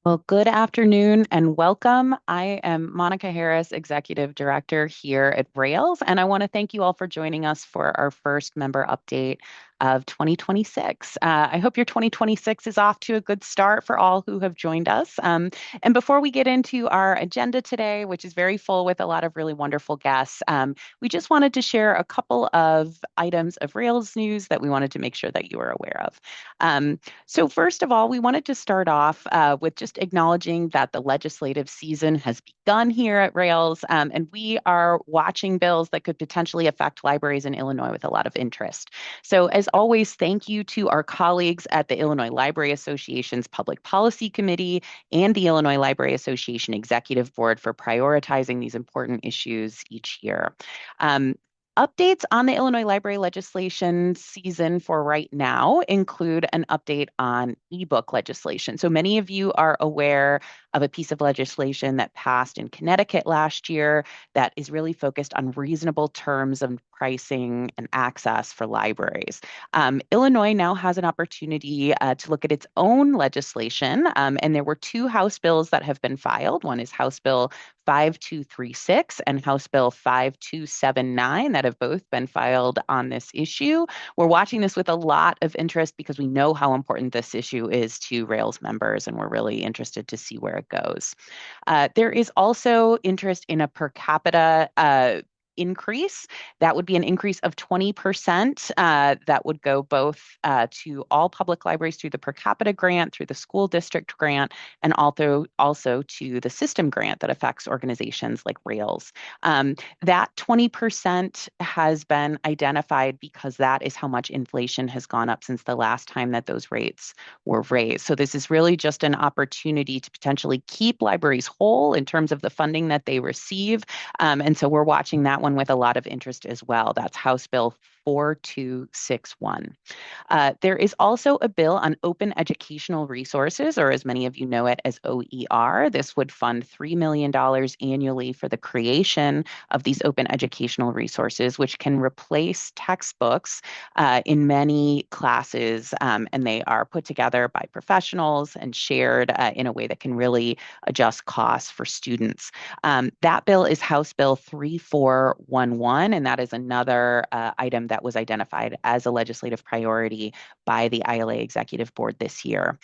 Well, good afternoon and welcome. I am Monica Harris, Executive Director here at Rails, and I want to thank you all for joining us for our first member update of 2026. I hope your 2026 is off to a good start for all who have joined us. And before we get into our agenda today, which is very full with a lot of really wonderful guests, we just wanted to share a couple of items of Rails news that we wanted to make sure that you are aware of. So first of all, we wanted to start off with just acknowledging that the legislative season has begun here at Rails, and we are watching bills that could potentially affect libraries in Illinois with a lot of interest. So as always, thank you to our colleagues at the Illinois Library Association's Public Policy Committee and the Illinois Library Association Executive Board for prioritizing these important issues each year. Um, Updates on the Illinois library legislation season for right now include an update on ebook legislation. So many of you are aware of a piece of legislation that passed in Connecticut last year that is really focused on reasonable terms of pricing and access for libraries. Illinois now has an opportunity to look at its own legislation, and there were two House bills that have been filed. One is House Bill 5236 and House Bill 5279 that have both been filed on this issue. We're watching this with a lot of interest because we know how important this issue is to Rails members, and we're really interested to see where it goes. There is also interest in a per capita increase. That would be an increase of 20%. That would go both to all public libraries through the per capita grant, through the school district grant, and also to the system grant that affects organizations like Rails. That 20% has been identified because that is how much inflation has gone up since the last time that those rates were raised. So this is really just an opportunity to potentially keep libraries whole in terms of the funding that they receive. And so we're watching that one with a lot of interest as well. That's House Bill 4261. There is also a bill on open educational resources, or as many of you know it as OER. This would fund $3 million annually for the creation of these open educational resources, which can replace textbooks in many classes, and they are put together by professionals and shared in a way that can really adjust costs for students. That bill is House Bill 3411, and that is another item that was identified as a legislative priority by the ILA Executive Board this year.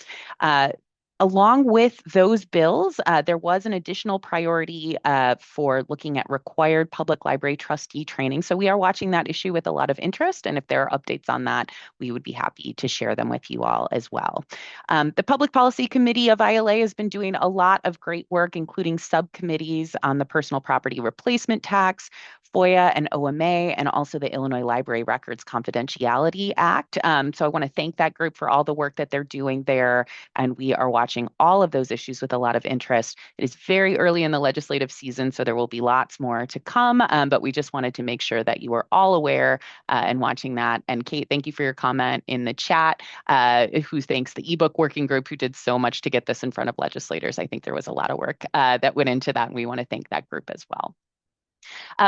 Along with those bills, there was an additional priority for looking at required public library trustee training. So we are watching that issue with a lot of interest. And if there are updates on that, we would be happy to share them with you all as well. The Public Policy Committee of ILA has been doing a lot of great work, including subcommittees on the personal property replacement tax, FOIA and OMA, and also the Illinois Library Records Confidentiality Act. So I want to thank that group for all the work that they're doing there, and we are watching all of those issues with a lot of interest. It is very early in the legislative season, so there will be lots more to come, but we just wanted to make sure that you were all aware and watching that. And Kate, thank you for your comment in the chat, who thanks the ebook working group who did so much to get this in front of legislators. I think there was a lot of work that went into that, and we want to thank that group as well.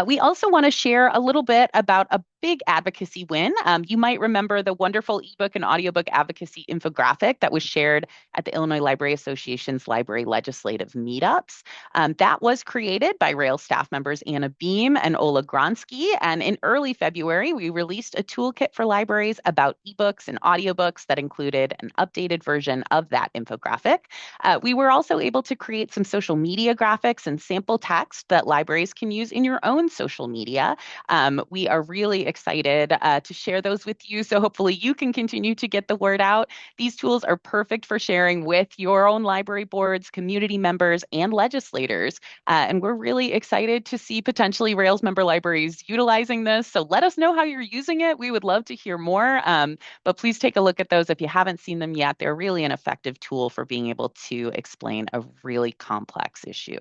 We also want to share a little bit about a big advocacy win. You might remember the wonderful ebook and audiobook advocacy infographic that was shared at the Illinois Library Association's library legislative meetups. That was created by Rail staff members Anna Beam and Ola Gronsky. And in early February, we released a toolkit for libraries about ebooks and audiobooks that included an updated version of that infographic. We were also able to create some social media graphics and sample text that libraries can use in your own social media. We are really excited to share those with you. So hopefully you can continue to get the word out. These tools are perfect for sharing with your own library boards, community members, and legislators. And we're really excited to see potentially Rails member libraries utilizing this. So let us know how you're using it. We would love to hear more. But please take a look at those if you haven't seen them yet. They're really an effective tool for being able to explain a really complex issue.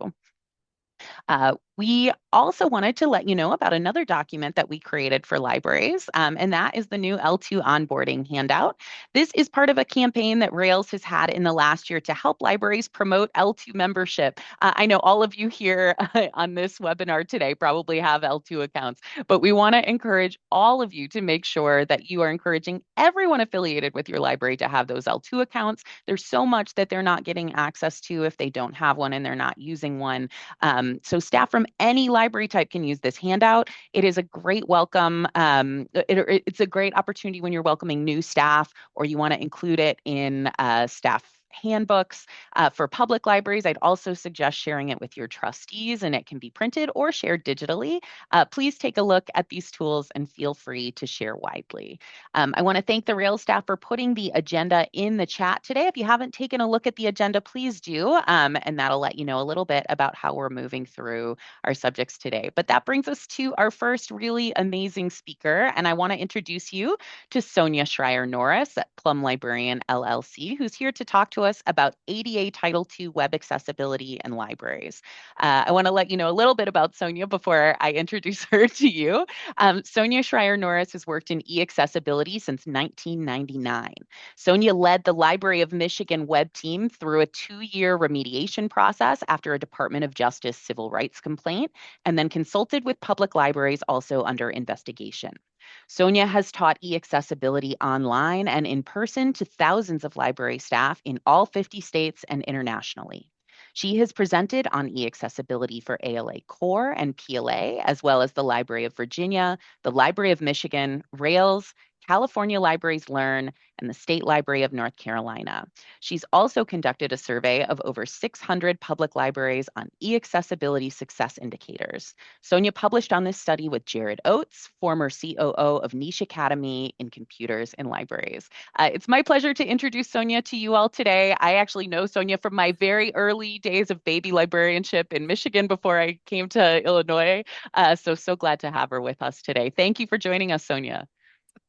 We also wanted to let you know about another document that we created for libraries, and that is the new L2 onboarding handout. This is part of a campaign that Rails has had in the last year to help libraries promote L2 membership. I know all of you here on this webinar today probably have L2 accounts, but we want to encourage all of you to make sure that you are encouraging everyone affiliated with your library to have those L2 accounts. There's so much that they're not getting access to if they don't have one and they're not using one. So staff from any library type can use this handout. It is a great welcome. It's a great opportunity when you're welcoming new staff or you want to include it in staff handbooks for public libraries. I'd also suggest sharing it with your trustees, and it can be printed or shared digitally. Please take a look at these tools and feel free to share widely. I want to thank the Rails staff for putting the agenda in the chat today. If you haven't taken a look at the agenda, please do, and that'll let you know a little bit about how we're moving through our subjects today. But that brings us to our first really amazing speaker, and I want to introduce you to Sonia Schreier Norris at Plum Librarian LLC, who's here to talk to us about ADA Title II web accessibility and libraries. I want to let you know a little bit about Sonia before I introduce her to you. Sonia Schreier Norris has worked in e-accessibility since 1999. Sonia led the Library of Michigan web team through a 2-year remediation process after a Department of Justice civil rights complaint, and then consulted with public libraries also under investigation. Sonia has taught e-accessibility online and in person to thousands of library staff in all 50 states and internationally. She has presented on e-accessibility for ALA Core and PLA, as well as the Library of Virginia, the Library of Michigan, Rails, California Libraries Learn, and the State Library of North Carolina. She's also conducted a survey of over 600 public libraries on e-accessibility success indicators. Sonia published on this study with Jared Oates, former COO of Niche Academy in Computers in Libraries. It's my pleasure to introduce Sonia to you all today. I actually know Sonia from my very early days of baby librarianship in Michigan before I came to Illinois. So glad to have her with us today. Thank you for joining us, Sonia.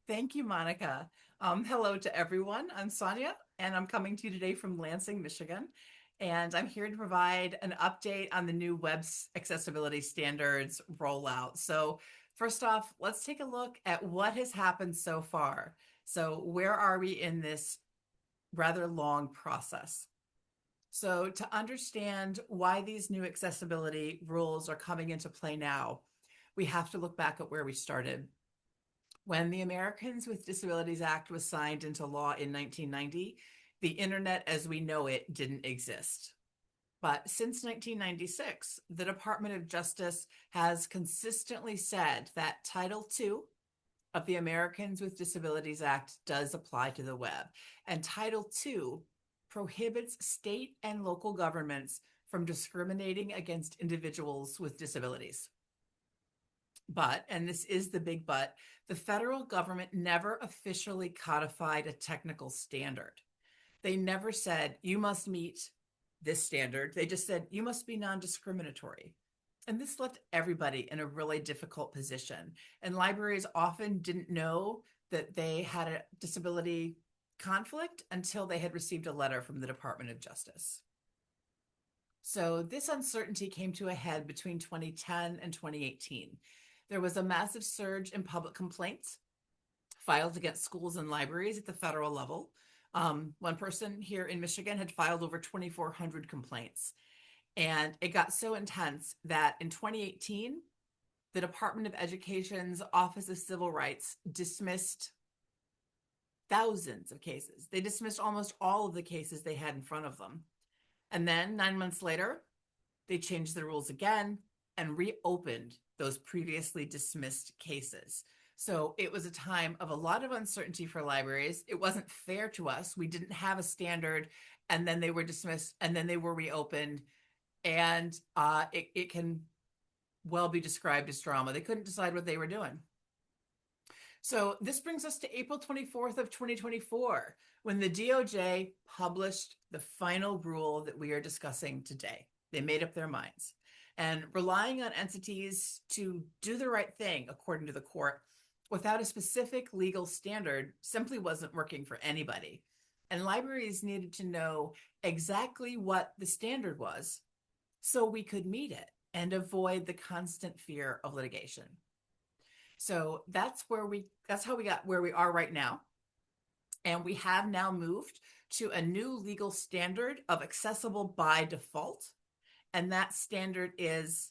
Thank you, Monica. Hello to everyone. I'm Sonia, and I'm coming to you today from Lansing, Michigan. And I'm here to provide an update on the new web accessibility standards rollout. So first off, let's take a look at what has happened so far. So where are we in this rather long process? So to understand why these new accessibility rules are coming into play now, we have to look back at where we started. When the Americans with Disabilities Act was signed into law in 1990, the internet as we know it didn't exist. But since 1996, the Department of Justice has consistently said that Title II of the Americans with Disabilities Act does apply to the web. And Title II prohibits state and local governments from discriminating against individuals with disabilities. But, and this is the big but, the federal government never officially codified a technical standard. They never said, you must meet this standard. They just said, you must be non-discriminatory. And this left everybody in a really difficult position. And libraries often didn't know that they had a disability conflict until they had received a letter from the Department of Justice. So this uncertainty came to a head between 2010 and 2018. There was a massive surge in public complaints filed against schools and libraries at the federal level. One person here in Michigan had filed over 2,400 complaints. And it got so intense that in 2018, the Department of Education's Office of Civil Rights dismissed thousands of cases. They dismissed almost all of the cases they had in front of them. And then 9 months later, they changed the rules again and reopened those previously dismissed cases. So it was a time of a lot of uncertainty for libraries. It wasn't fair to us. We didn't have a standard, and then they were dismissed, and then they were reopened. And it can well be described as drama. They couldn't decide what they were doing. So this brings us to April 24th of 2024, when the DOJ published the final rule that we are discussing today. They made up their minds. And relying on entities to do the right thing, according to the court, without a specific legal standard simply wasn't working for anybody. And libraries needed to know exactly what the standard was so we could meet it and avoid the constant fear of litigation. So that's how we got where we are right now. And we have now moved to a new legal standard of accessible by default. And that standard is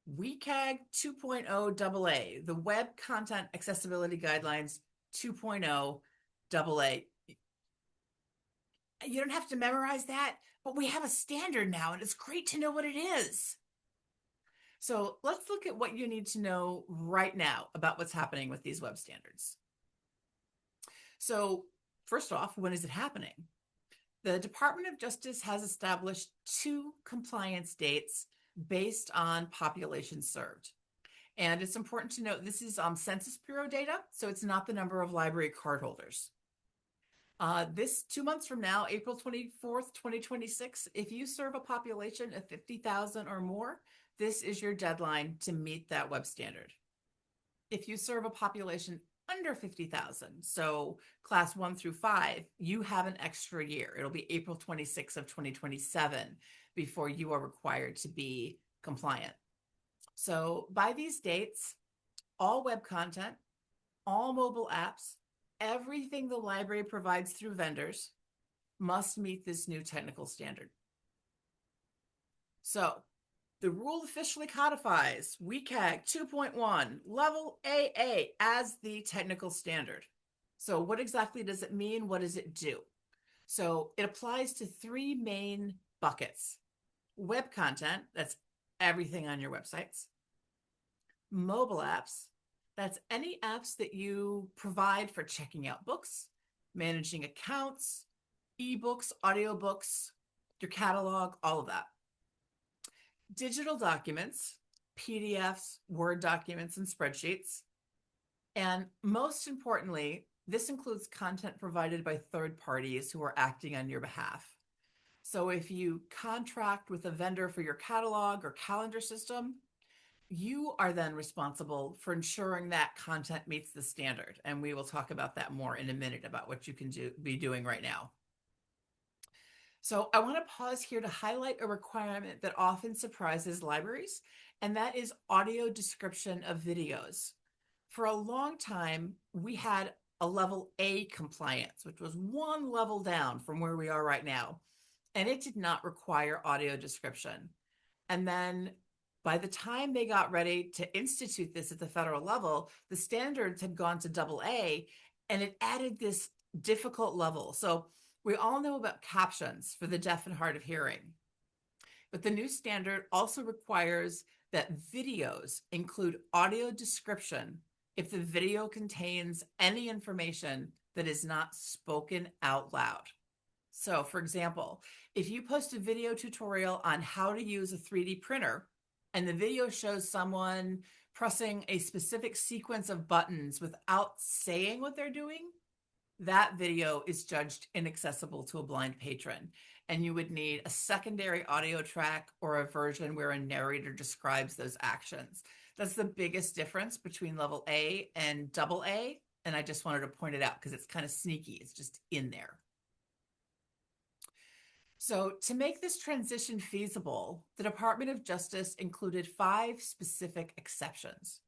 WCAG 2.0 AA, the Web Content Accessibility Guidelines 2.0 AA. You don't have to memorize that, but we have a standard now, and it's great to know what it is. So let's look at what you need to know right now about what's happening with these web standards. So first off, when is it happening? The Department of Justice has established 2 compliance dates based on population served. And it's important to note this is Census Bureau data, so it's not the number of library cardholders. This 2 months from now, April 24th, 2026, if you serve a population of 50,000 or more, this is your deadline to meet that web standard. If you serve a population under 50,000, so class 1 through 5, you have an extra year. It'll be April 26th of 2027 before you are required to be compliant. So by these dates, all web content, all mobile apps, everything the library provides through vendors must meet this new technical standard. So the rule officially codifies WCAG 2.1 level AA as the technical standard. So what exactly does it mean? What does it do? So it applies to 3 main buckets. Web content, that's everything on your websites. Mobile apps, that's any apps that you provide for checking out books, managing accounts, ebooks, audiobooks, your catalog, all of that. Digital documents, PDFs, Word documents, and spreadsheets. And most importantly, this includes content provided by third parties who are acting on your behalf. So if you contract with a vendor for your catalog or calendar system, you are then responsible for ensuring that content meets the standard. And we will talk about that more in a minute about what you can be doing right now. So I want to pause here to highlight a requirement that often surprises libraries, and that is audio description of videos. For a long time, we had a level A compliance, which was 1 level down from where we are right now, and it did not require audio description. And then by the time they got ready to institute this at the federal level, the standards had gone to AA, and it added this difficult level. So we all know about captions for the deaf and hard of hearing, but the new standard also requires that videos include audio description if the video contains any information that is not spoken out loud. So for example, if you post a video tutorial on how to use a 3D printer and the video shows someone pressing a specific sequence of buttons without saying what they're doing, that video is judged inaccessible to a blind patron, and you would need a secondary audio track or a version where a narrator describes those actions. That's the biggest difference between level A and AA, and I just wanted to point it out because it's kind of sneaky. It's just in there. So to make this transition feasible, the Department of Justice included 5 specific exceptions.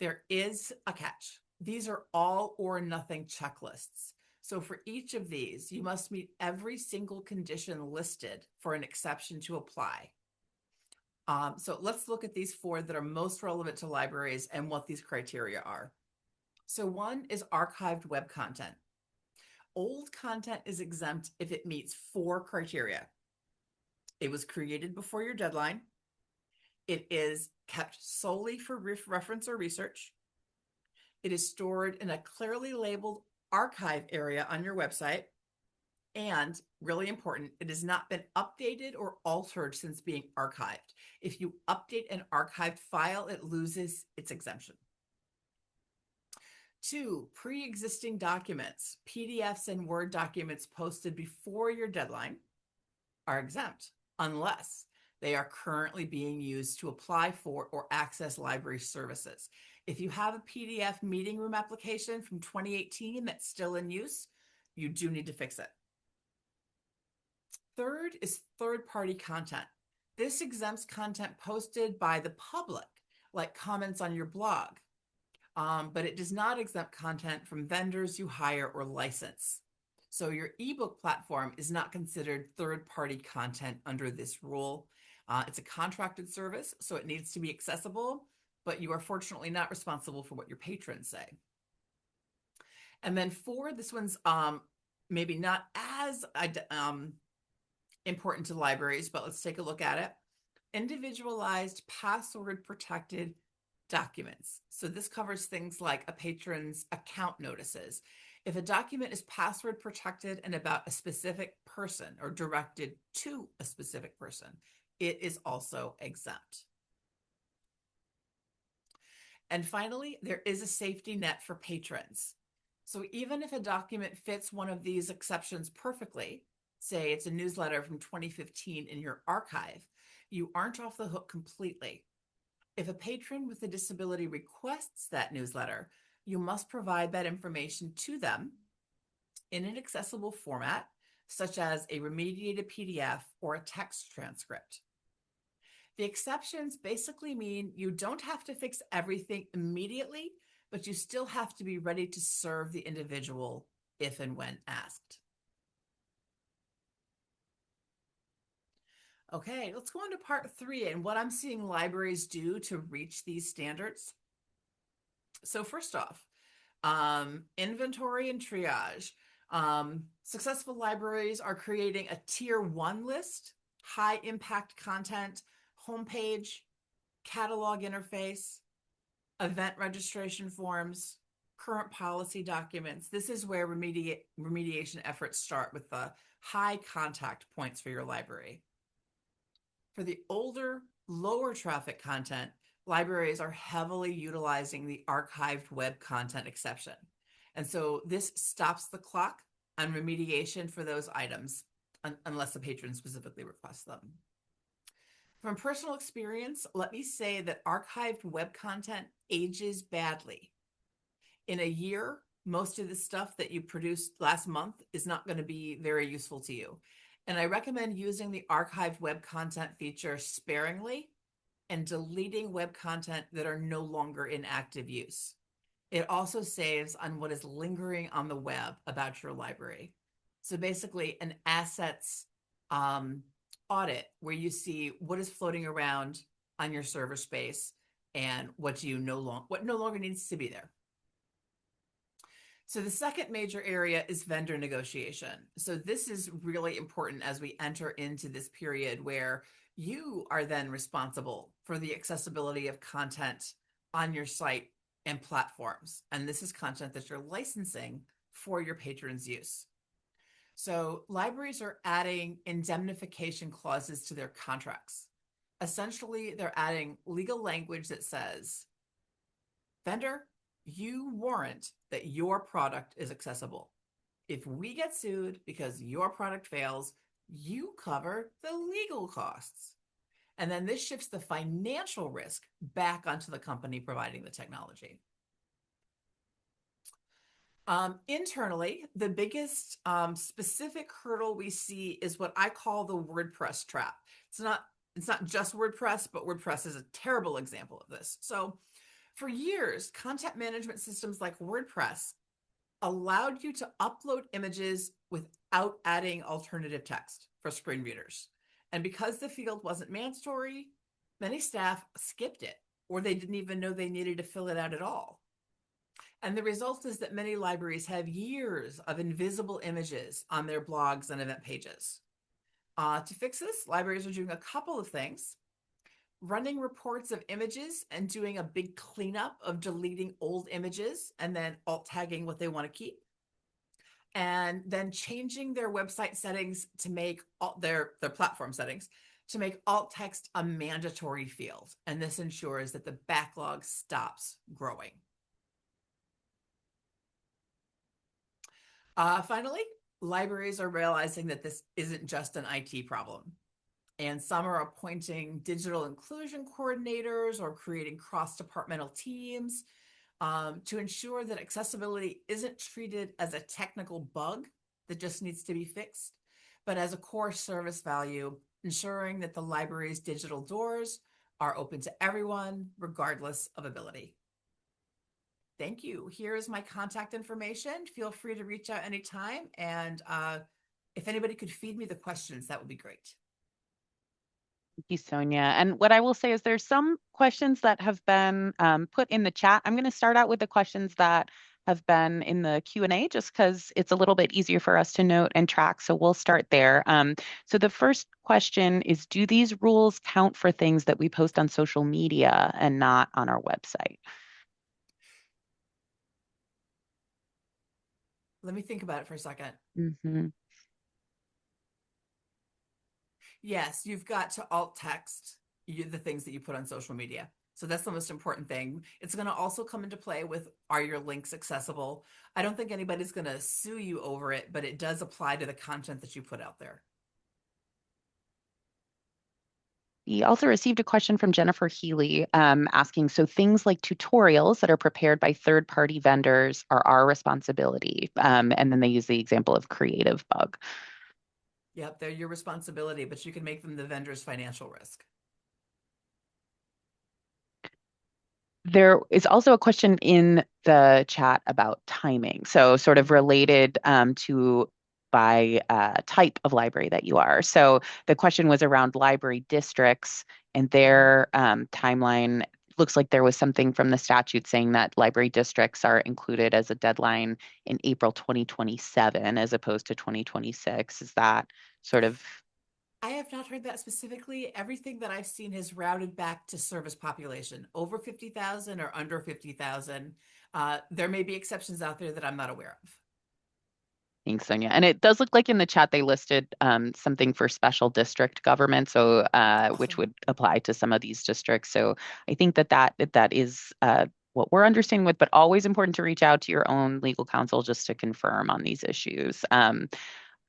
There is a catch. These are all or nothing checklists. So for each of these, you must meet every single condition listed for an exception to apply. So let's look at these 4 that are most relevant to libraries and what these criteria are. So 1 is archived web content. Old content is exempt if it meets 4 criteria. It was created before your deadline. It is kept solely for reference or research. It is stored in a clearly labeled archive area on your website. And really important, it has not been updated or altered since being archived. If you update an archived file, it loses its exemption. 2, pre-existing documents, PDFs and Word documents posted before your deadline are exempt unless they are currently being used to apply for or access library services. If you have a PDF meeting room application from 2018 that's still in use, you do need to fix it. 3rd is third-party content. This exempts content posted by the public, like comments on your blog, but it does not exempt content from vendors you hire or license. So your ebook platform is not considered third-party content under this rule. It's a contracted service, so it needs to be accessible, but you are fortunately not responsible for what your patrons say. And then four, this one's maybe not as important to libraries, but let's take a look at it. Individualized password protected documents. So this covers things like a patron's account notices. If a document is password protected and about a specific person or directed to a specific person, it is also exempt. And finally, there is a safety net for patrons. So even if a document fits one of these exceptions perfectly, say it's a newsletter from 2015 in your archive, you aren't off the hook completely. If a patron with a disability requests that newsletter, you must provide that information to them in an accessible format, such as a remediated PDF or a text transcript. The exceptions basically mean you don't have to fix everything immediately, but you still have to be ready to serve the individual if and when asked. Okay, let's go on to part 3 and what I'm seeing libraries do to reach these standards. So first off, inventory and triage. Successful libraries are creating a tier 1 list, high impact content, homepage, catalog interface, event registration forms, current policy documents. This is where remediation efforts start with the high contact points for your library. For the older, lower traffic content, libraries are heavily utilizing the archived web content exception. And so this stops the clock on remediation for those items, unless the patron specifically requests them. From personal experience, let me say that archived web content ages badly. In a year, most of the stuff that you produced last month is not going to be very useful to you. And I recommend using the archived web content feature sparingly and deleting web content that are no longer in active use. It also saves on what is lingering on the web about your library. So basically an assets audit where you see what is floating around on your server space and what no longer needs to be there. So the second major area is vendor negotiation. So this is really important as we enter into this period where you are then responsible for the accessibility of content on your site and platforms. And this is content that you're licensing for your patrons' use. So libraries are adding indemnification clauses to their contracts. Essentially, they're adding legal language that says, vendor, you warrant that your product is accessible. If we get sued because your product fails, you cover the legal costs. And then this shifts the financial risk back onto the company providing the technology. Internally, the biggest specific hurdle we see is what I call the WordPress trap. It's not just WordPress, but WordPress is a terrible example of this. So for years, content management systems like WordPress allowed you to upload images without adding alternative text for screen readers. And because the field wasn't mandatory, many staff skipped it, or they didn't even know they needed to fill it out at all. And the result is that many libraries have years of invisible images on their blogs and event pages. To fix this, libraries are doing a couple of things: running reports of images and doing a big cleanup of deleting old images and then alt tagging what they want to keep, and then changing their website settings to make their platform settings to make alt text a mandatory field. And this ensures that the backlog stops growing. Finally, libraries are realizing that this isn't just an IT problem. And some are appointing digital inclusion coordinators or creating cross-departmental teams to ensure that accessibility isn't treated as a technical bug that just needs to be fixed, but as a core service value ensuring that the library's digital doors are open to everyone, regardless of ability. Thank you. Here is my contact information. Feel free to reach out anytime. And if anybody could feed me the questions, that would be great. Thank you, Sonia. And what I will say is there's some questions that have been put in the chat. I'm going to start out with the questions that have been in the Q&A just because it's a little bit easier for us to note and track. So we'll start there. So the first question is, do these rules count for things that we post on social media and not on our website? Let me think about it for a second. Mm-hmm. Yes, you've got to alt text the things that you put on social media. So that's the most important thing. It's going to also come into play with, are your links accessible? I don't think anybody's going to sue you over it, but it does apply to the content that you put out there. We also received a question from Jennifer Healy asking, so things like tutorials that are prepared by third-party vendors are our responsibility. And then they use the example of Creative Bug. Yep, they're your responsibility, but you can make them the vendor's financial risk. There is also a question in the chat about timing. So sort of related to by type of library that you are. So the question was around library districts and their timeline. Looks like there was something from the statute saying that library districts are included as a deadline in April 2027 as opposed to 2026. Is that sort of I have not heard that specifically. Everything that I've seen has routed back to service population, over 50,000 or under 50,000. There may be exceptions out there that I'm not aware of. Thanks, Sonia. And it does look like in the chat they listed something for special district government, so which Awesome. would apply to some of these districts. So I think that is what we're understanding with, but always important to reach out to your own legal counsel just to confirm on these issues.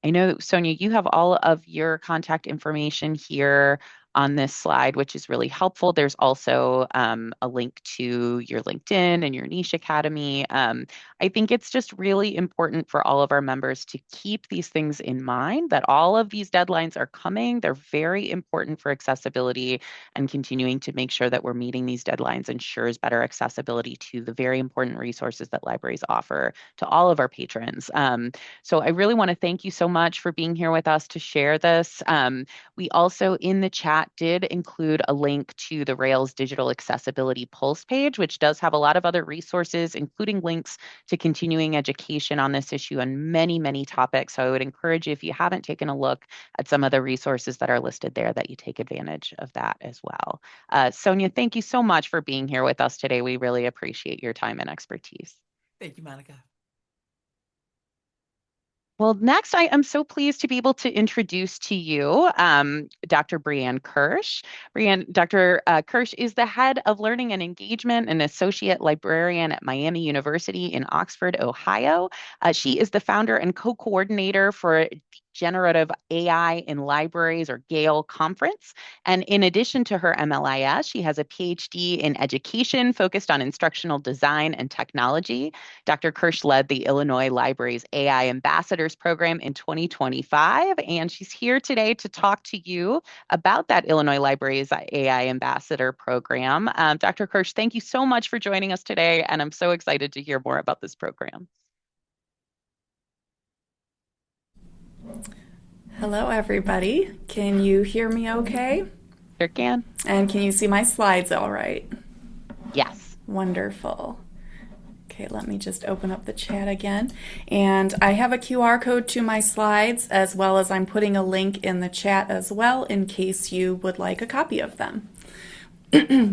I know, Sonia, you have all of your contact information here on this slide, which is really helpful. There's also a link to your LinkedIn and your Niche Academy. I think it's just really important for all of our members to keep these things in mind, that all of these deadlines are coming. They're very important for accessibility, and continuing to make sure that we're meeting these deadlines ensures better accessibility to the very important resources that libraries offer to all of our patrons. So I really want to thank you so much for being here with us to share this. We also in the chat did include a link to the Rails Digital Accessibility Pulse page, which does have a lot of other resources, including links to continuing education on this issue and many, many topics. So I would encourage you, if you haven't taken a look at some of the resources that are listed there, that you take advantage of that as well. Sonia, thank you so much for being here with us today. We really appreciate your time and expertise. Thank you, Monica. Well, next, I am so pleased to be able to introduce to you Dr. Brianne Kirsch. Dr. Kirsch is the head of learning and engagement and associate librarian at Miami University in Oxford, Ohio. She is the founder and co-coordinator for Generative AI in Libraries, or GALE conference. And in addition to her MLIS, she has a PhD in education focused on instructional design and technology. Dr. Kirsch led the Illinois Libraries AI Ambassadors Program in 2025, and she's here today to talk to you about that Illinois Libraries AI Ambassador Program. Dr. Kirsch, thank you so much for joining us today, and I'm so excited to hear more about this program. Hello, everybody. Can you hear me okay? Sure can. And can you see my slides all right? Yes. Wonderful. Okay, let me just open up the chat again. And I have a QR code to my slides, as well as I'm putting a link in the chat as well in case you would like a copy of them.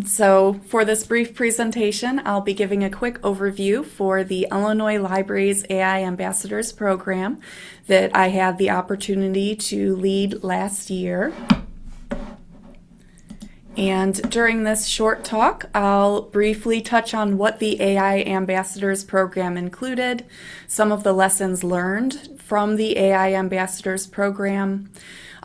So for this brief presentation, I'll be giving a quick overview for the Illinois Libraries AI Ambassadors Program that I had the opportunity to lead last year. And during this short talk, I'll briefly touch on what the AI Ambassadors Program included, some of the lessons learned from the AI Ambassadors Program.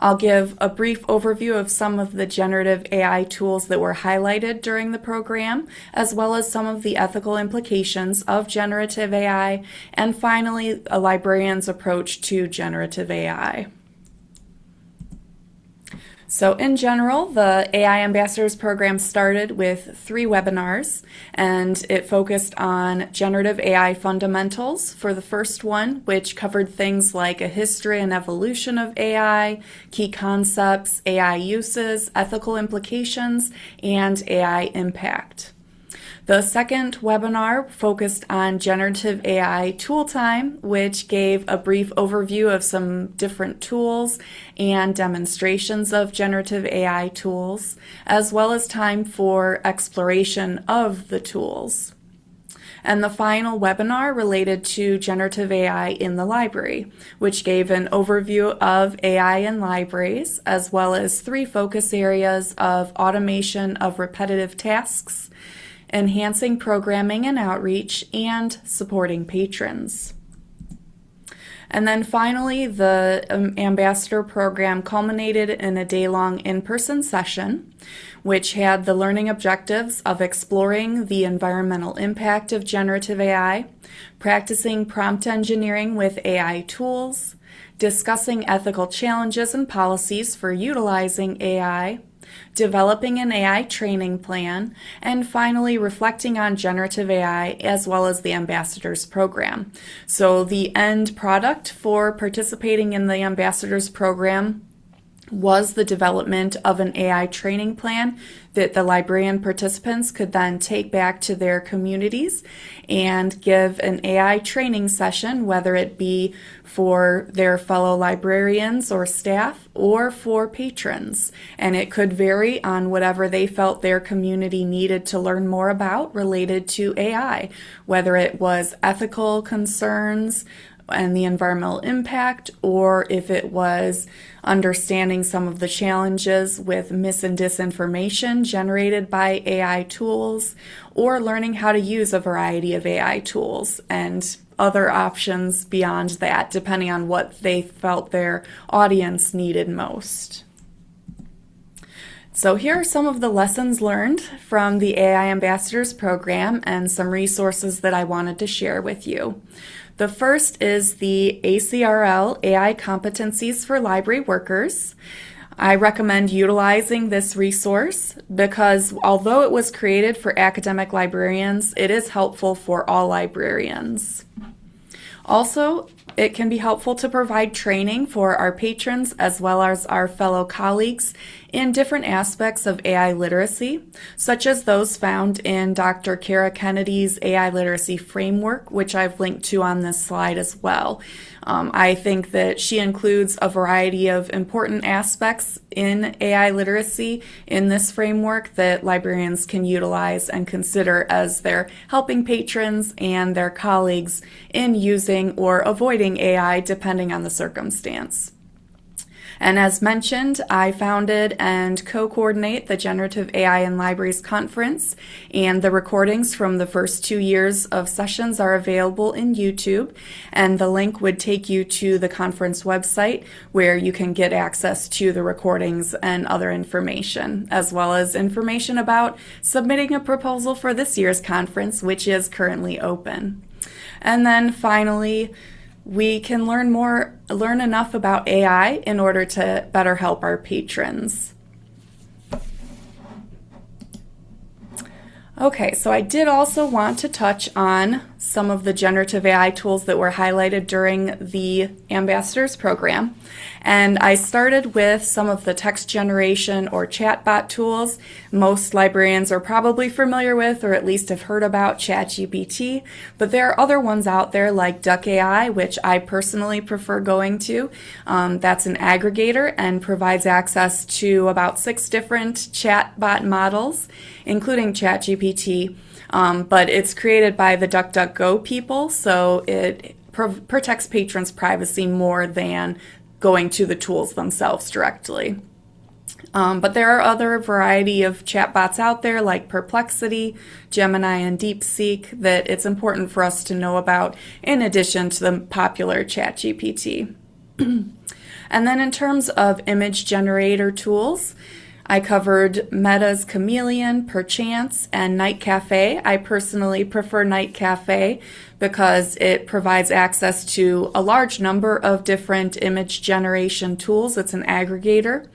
I'll give a brief overview of some of the generative AI tools that were highlighted during the program, as well as some of the ethical implications of generative AI, and finally, a librarian's approach to generative AI. So in general, the AI Ambassadors program started with 3 webinars, and it focused on generative AI fundamentals for the first one, which covered things like a history and evolution of AI, key concepts, AI uses, ethical implications, and AI impact. The second webinar focused on generative AI tool time, which gave a brief overview of some different tools and demonstrations of generative AI tools, as well as time for exploration of the tools. And the final webinar related to generative AI in the library, which gave an overview of AI in libraries, as well as 3 focus areas of automation of repetitive tasks, enhancing programming and outreach, and supporting patrons. And then finally, the Ambassador program culminated in a day-long in-person session, which had the learning objectives of exploring the environmental impact of generative AI, practicing prompt engineering with AI tools, discussing ethical challenges and policies for utilizing AI, developing an AI training plan, and finally reflecting on generative AI as well as the Ambassadors program. So the end product for participating in the Ambassadors program was the development of an AI training plan that the librarian participants could then take back to their communities and give an AI training session, whether it be for their fellow librarians or staff or for patrons. And it could vary on whatever they felt their community needed to learn more about related to AI, whether it was ethical concerns and the environmental impact, or if it was understanding some of the challenges with mis and disinformation generated by AI tools, or learning how to use a variety of AI tools and other options beyond that, depending on what they felt their audience needed most. So here are some of the lessons learned from the AI Ambassadors program and some resources that I wanted to share with you. The first is the ACRL AI Competencies for Library Workers. I recommend utilizing this resource because although it was created for academic librarians, it is helpful for all librarians. Also, it can be helpful to provide training for our patrons as well as our fellow colleagues in different aspects of AI literacy, such as those found in Dr. Kara Kennedy's AI Literacy Framework, which I've linked to on this slide as well. I think that she includes a variety of important aspects in AI literacy in this framework that librarians can utilize and consider as they're helping patrons and their colleagues in using or avoiding AI depending on the circumstance. And as mentioned, I founded and co-coordinate the Generative AI in Libraries Conference, and the recordings from the first 2 years of sessions are available in YouTube, and the link would take you to the conference website where you can get access to the recordings and other information, as well as information about submitting a proposal for this year's conference, which is currently open. And then finally, we can learn enough about AI in order to better help our patrons. Okay, so I did also want to touch on some of the generative AI tools that were highlighted during the Ambassadors program. And I started with some of the text generation or chatbot tools. Most librarians are probably familiar with or at least have heard about ChatGPT, but there are other ones out there like DuckAI, which I personally prefer going to. That's an aggregator and provides access to about 6 different chatbot models, including ChatGPT. But it's created by the DuckDuckGo people, so it protects patrons' privacy more than going to the tools themselves directly. But there are other variety of chatbots out there like Perplexity, Gemini, and DeepSeek that it's important for us to know about in addition to the popular ChatGPT. And then in terms of image generator tools, I covered Meta's Chameleon, Perchance, and Night Cafe. I personally prefer Night Cafe because it provides access to a large number of different image generation tools. It's an aggregator.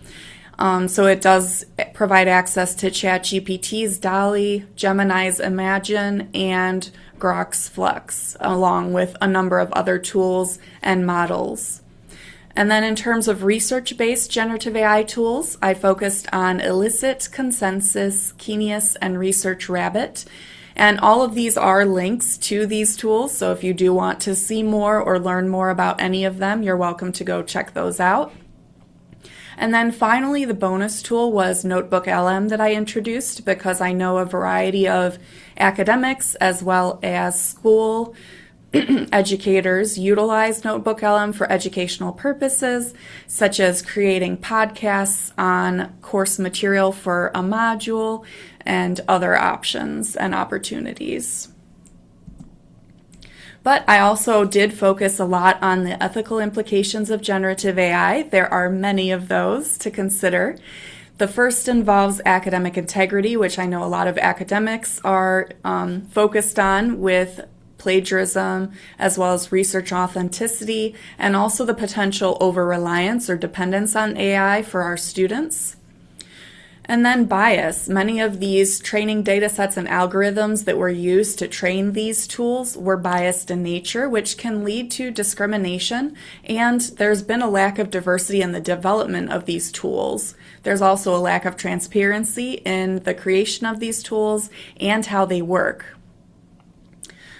So it does provide access to ChatGPT's DALL-E, Gemini's Imagine, and Grok's Flex, along with a number of other tools and models. And then in terms of research-based generative AI tools, I focused on Elicit, Consensus, Kenius, and Research Rabbit. And all of these are links to these tools, so if you do want to see more or learn more about any of them, you're welcome to go check those out. And then finally, the bonus tool was Notebook LM that I introduced because I know a variety of academics as well as school educators utilize Notebook LM for educational purposes, such as creating podcasts on course material for a module and other options and opportunities. But I also did focus a lot on the ethical implications of generative AI. There are many of those to consider. The first involves academic integrity, which I know a lot of academics are focused on with plagiarism, as well as research authenticity, and also the potential over-reliance or dependence on AI for our students. And then bias. Many of these training data sets and algorithms that were used to train these tools were biased in nature, which can lead to discrimination, and there's been a lack of diversity in the development of these tools. There's also a lack of transparency in the creation of these tools and how they work.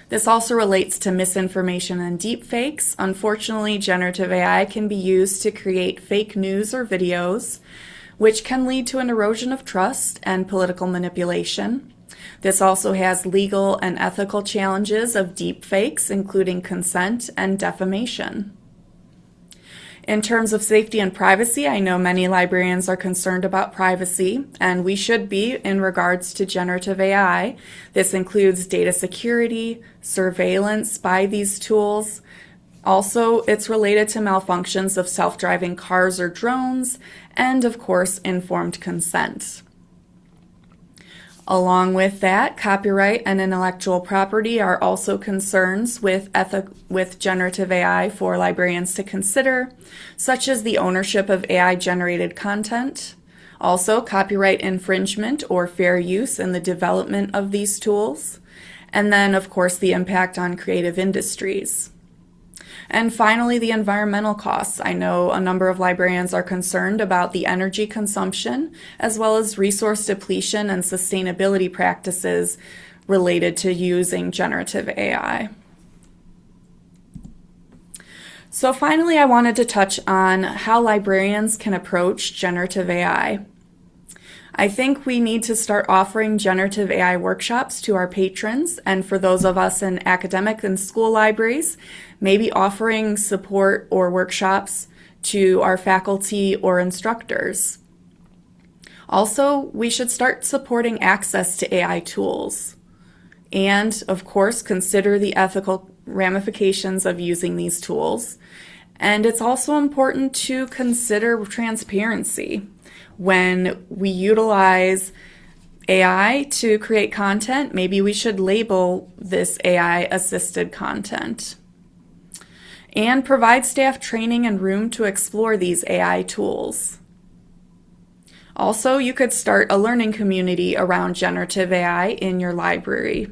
This also relates to misinformation and deepfakes. Unfortunately, generative AI can be used to create fake news or videos, which can lead to an erosion of trust and political manipulation. This also has legal and ethical challenges of deepfakes, including consent and defamation. In terms of safety and privacy, I know many librarians are concerned about privacy, and we should be in regards to generative AI. This includes data security, surveillance by these tools. Also, it's related to malfunctions of self-driving cars or drones, and of course, informed consent. Along with that, copyright and intellectual property are also concerns with generative AI for librarians to consider, such as the ownership of AI-generated content, also copyright infringement or fair use in the development of these tools, and then, of course, the impact on creative industries. And finally, the environmental costs. I know a number of librarians are concerned about the energy consumption, as well as resource depletion and sustainability practices related to using generative AI. So finally, I wanted to touch on how librarians can approach generative AI. I think we need to start offering generative AI workshops to our patrons, and for those of us in academic and school libraries, maybe offering support or workshops to our faculty or instructors. Also, we should start supporting access to AI tools, and of course, consider the ethical ramifications of using these tools. And it's also important to consider transparency. When we utilize AI to create content, maybe we should label this AI-assisted content. And provide staff training and room to explore these AI tools. Also, you could start a learning community around generative AI in your library.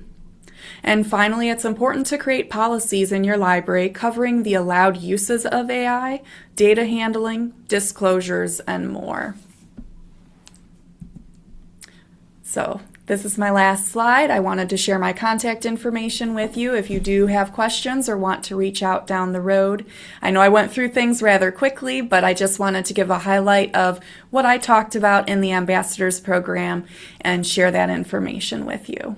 And finally, it's important to create policies in your library covering the allowed uses of AI, data handling, disclosures, and more. So this is my last slide. I wanted to share my contact information with you if you do have questions or want to reach out down the road. I know I went through things rather quickly, but I just wanted to give a highlight of what I talked about in the Ambassadors Program and share that information with you.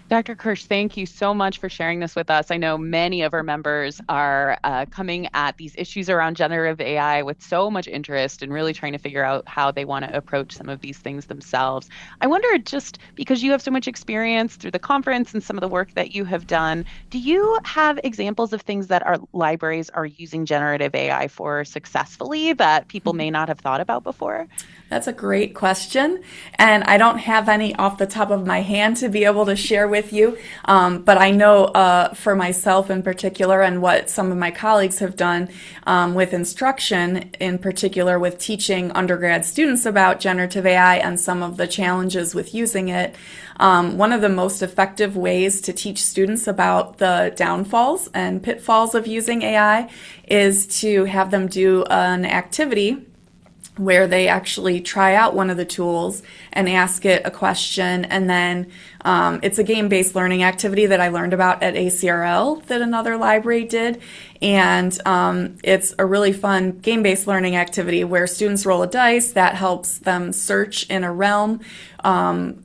Dr. Kirsch, thank you so much for sharing this with us. I know many of our members are coming at these issues around generative AI with so much interest and really trying to figure out how they want to approach some of these things themselves. I wonder, just because you have so much experience through the conference and some of the work that you have done, do you have examples of things that our libraries are using generative AI for successfully that people may not have thought about before? That's a great question, and I don't have any off the top of my hand to be able to share with with you. But I know for myself in particular, and what some of my colleagues have done with instruction, in particular with teaching undergrad students about generative AI and some of the challenges with using it, one of the most effective ways to teach students about the downfalls and pitfalls of using AI is to have them do an activity where they actually try out one of the tools and ask it a question. And then it's a game-based learning activity that I learned about at ACRL that another library did. And it's a really fun game-based learning activity where students roll a dice that helps them search in a realm,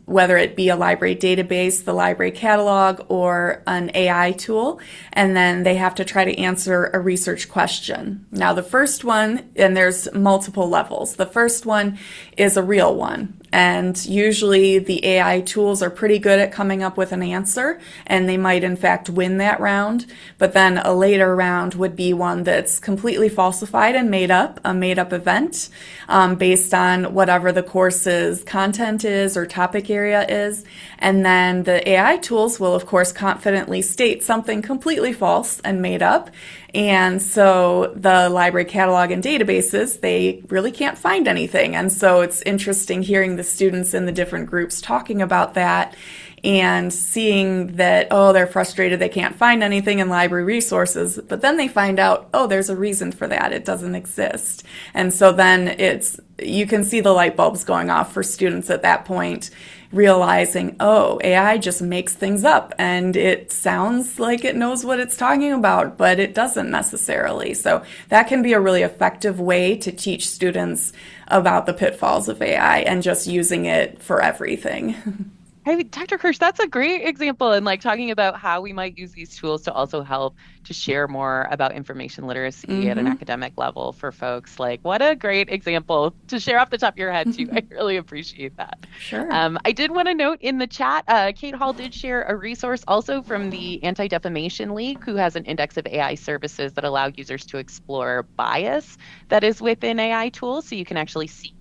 whether it be a library database, the library catalog, or an AI tool. And then they have to try to answer a research question. Now, the first one, and there's multiple levels, the first one is a real one. And usually the AI tools are pretty good at coming up with an answer, and they might in fact win that round. But then a later round would be one that's completely falsified and made up, a made up event based on whatever the course's content is or topic area is. And then the AI tools will of course confidently state something completely false and made up. And so the library catalog and databases, they really can't find anything. And so it's interesting hearing the students in the different groups talking about that and seeing that, oh, they're frustrated they can't find anything in library resources, but then they find out, oh, there's a reason for that. It doesn't exist. And so then you can see the light bulbs going off for students at that point, realizing, oh, AI just makes things up and it sounds like it knows what it's talking about, but it doesn't necessarily. So that can be a really effective way to teach students about the pitfalls of AI and just using it for everything. Hey, Dr. Kirsch, that's a great example. And like talking about how we might use these tools to also help to share more about information literacy at an academic level for folks. Like, what a great example to share off the top of your head, too. I really appreciate that. Sure. I did want to note in the chat, Kate Hall did share a resource also from the Anti-Defamation League, who has an index of AI services that allow users to explore bias that is within AI tools. So you can actually see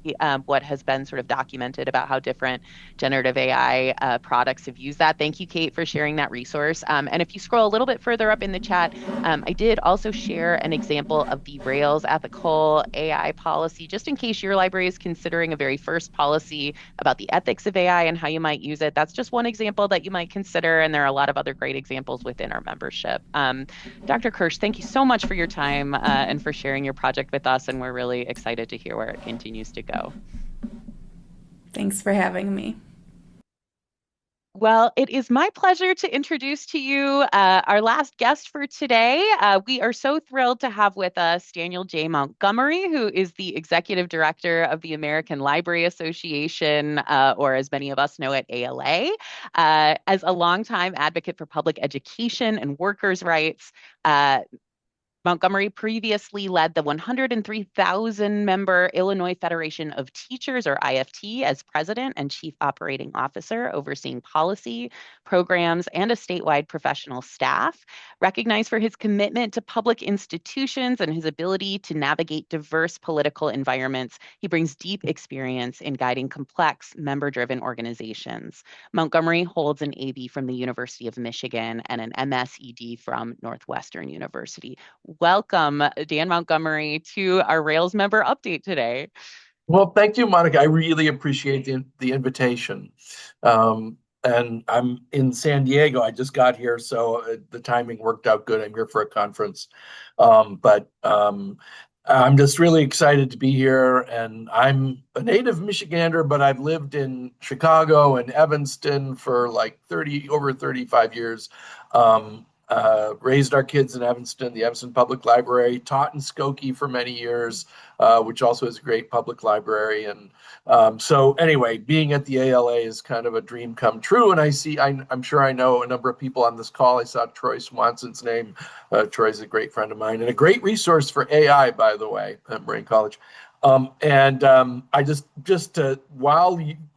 what has been sort of documented about how different generative AI products have used that. Thank you, Kate, for sharing that resource. And if you scroll a little bit further up in the chat, I did also share an example of the Rails ethical AI policy, just in case your library is considering a very first policy about the ethics of AI and how you might use it. That's just one example that you might consider, and there are a lot of other great examples within our membership. Dr. Kirsch, thank you so much for your time and for sharing your project with us, and we're really excited to hear where it continues to go. Thanks for having me. Well, it is my pleasure to introduce to you our last guest for today. We are so thrilled to have with us Daniel J. Montgomery, who is the Executive Director of the American Library Association, or as many of us know it, ALA. As a longtime advocate for public education and workers' rights, Montgomery previously led the 103,000 member Illinois Federation of Teachers, or IFT, as president and chief operating officer, overseeing policy, programs, and a statewide professional staff. Recognized for his commitment to public institutions and his ability to navigate diverse political environments, he brings deep experience in guiding complex, member-driven organizations. Montgomery holds an AB from the University of Michigan and an MSED from Northwestern University. Welcome, Dan Montgomery, to our Rails member update today. Well, thank you, Monica. I really appreciate the invitation. And I'm in San Diego. I just got here, so the timing worked out good. I'm here for a conference. But I'm just really excited to be here. And I'm a native Michigander, but I've lived in Chicago and Evanston for like over 35 years. Raised our kids in Evanston, the Evanston Public Library, taught in Skokie for many years, which also is a great public library. And so anyway, being at the ALA is kind of a dream come true. And I'm sure I know a number of people on this call. I saw Troy Swanson's name. Troy's a great friend of mine and a great resource for AI, by the way, at Moraine College. I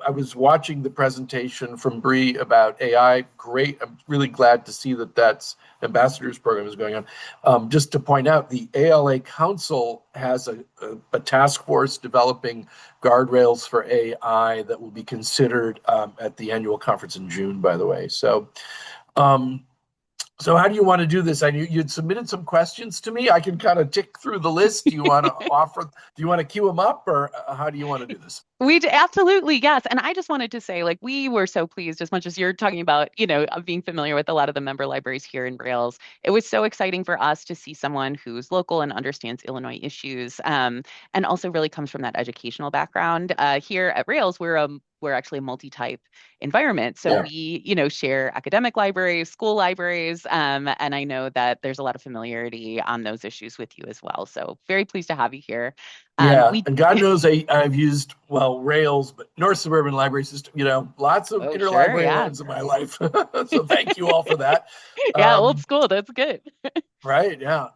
I was watching the presentation from Bree about AI. Great. I'm really glad to see that that's ambassadors program is going on. Just to point out, the ALA Council has a task force developing guardrails for AI that will be considered at the annual conference in June, by the way. Um, so how do you want to do this? I knew you'd submitted some questions to me. I can kind of tick through the list. Do you want to do you want to queue them up, or how do you want to do this? Absolutely, yes. And I just wanted to say, like, we were so pleased, as much as you're talking about, being familiar with a lot of the member libraries here in Rails. It was so exciting for us to see someone who's local and understands Illinois issues, and also really comes from that educational background. Here at Rails, we're actually a multi-type environment. So Yeah. we, share academic libraries, school libraries, and I know that there's a lot of familiarity on those issues with you as well. So very pleased to have you here. Yeah, We and God knows I've used, well, Rails, but North Suburban Library System, lots of Oh, sure, interlibrary yeah. lines in my life. So thank you all for that. Yeah, old school. That's good. Right, yeah.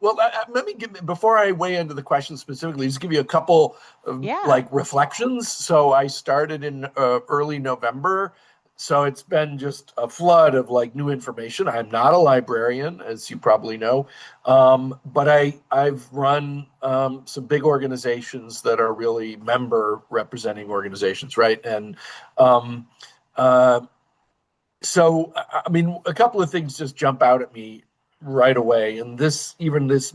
Well, let me before I weigh into the question specifically, just give you a couple of Yeah. reflections. So I started in early November. So it's been just a flood of new information. I'm not a librarian, as you probably know, but I've run some big organizations that are really member representing organizations, right? And so, I mean, a couple of things just jump out at me right away. And this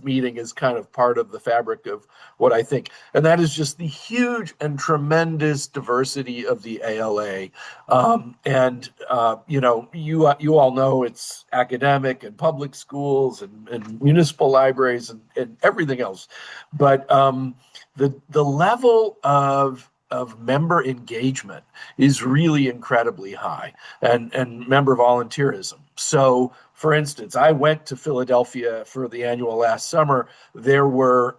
meeting is kind of part of the fabric of what I think. And that is just the huge and tremendous diversity of the ALA. You all know it's academic and public schools and municipal libraries and everything else. But the level of member engagement is really incredibly high, and member volunteerism. So, for instance, I went to Philadelphia for the annual last summer. There were